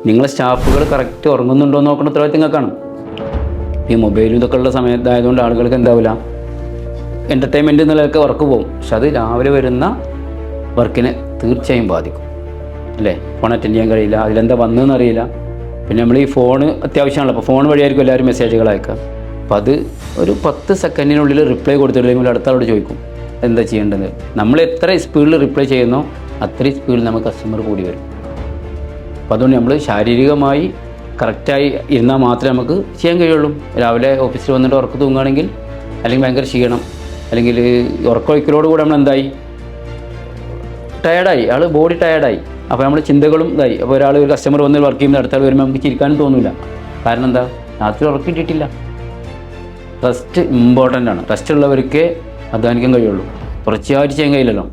നിങ്ങളെ സ്റ്റാഫുകൾ കറക്റ്റ് ഉറങ്ങുന്നുണ്ടോ എന്ന് നോക്കുന്ന ഉത്തരവാദിത്തം നിങ്ങൾക്കാണ്. ഈ മൊബൈലും ഇതൊക്കെ ഉള്ള സമയത്തായതുകൊണ്ട് ആളുകൾക്ക് എന്താവില്ല, എൻ്റർടൈൻമെൻറ്റ് എന്നുള്ളതൊക്കെ വർക്ക് പോകും. പക്ഷെ അത് രാവിലെ വരുന്ന വർക്കിനെ തീർച്ചയായും ബാധിക്കും അല്ലേ. ഫോൺ അറ്റൻഡ് ചെയ്യാൻ കഴിയില്ല, അതിലെന്താ വന്നതെന്ന് അറിയില്ല. പിന്നെ നമ്മൾ ഈ ഫോണ് അത്യാവശ്യമാണല്ലോ, അപ്പോൾ ഫോൺ വഴിയായിരിക്കും എല്ലാവരും മെസ്സേജുകൾ അയക്കുക. അപ്പോൾ അത് ഒരു 10 സെക്കൻഡിനുള്ളിൽ റിപ്ലൈ കൊടുത്തിട്ടില്ലെങ്കിൽ അടുത്ത ആളോട് ചോദിക്കും എന്താ ചെയ്യേണ്ടത്. നമ്മൾ എത്ര സ്പീഡിൽ റിപ്ലൈ ചെയ്യുന്നോ അത്രയും സ്പീഡിൽ നമുക്ക് കസ്റ്റമർ കൂടി വരും. അപ്പോൾ അതുകൊണ്ട് നമ്മൾ ശാരീരികമായി കറക്റ്റായി ഇരുന്നാൽ മാത്രമേ നമുക്ക് ചെയ്യാൻ കഴിയുള്ളൂ. രാവിലെ ഓഫീസിൽ വന്നിട്ട് ഉറക്കം തൂങ്ങുകയാണെങ്കിൽ, അല്ലെങ്കിൽ ഭയങ്കര ക്ഷീണം, അല്ലെങ്കിൽ ഉറക്കമൊഴിക്കലോട് കൂടെ നമ്മൾ എന്തായി, ടയർഡായി, ആൾ ബോഡി ടയർഡായി. അപ്പോൾ നമ്മൾ ചിന്തകളും ഇതായി. അപ്പോൾ ഒരു കസ്റ്റമർ വന്ന് വർക്ക് ചെയ്യുമ്പോൾ അടുത്ത ആൾ വരുമ്പോൾ നമുക്ക് ചിരിക്കാനും തോന്നില്ല. കാരണം എന്താ, രാത്രി ഉറക്കം കിട്ടിയിട്ടില്ല. റെസ്റ്റ് ഇമ്പോർട്ടൻ്റ് ആണ്. റെസ്റ്റ് ഉള്ളവർക്കേ അധ്വാനിക്കാൻ കഴിയുള്ളൂ. കുറച്ചായിട്ട് ചെയ്യാൻ കഴിയില്ലല്ലോ.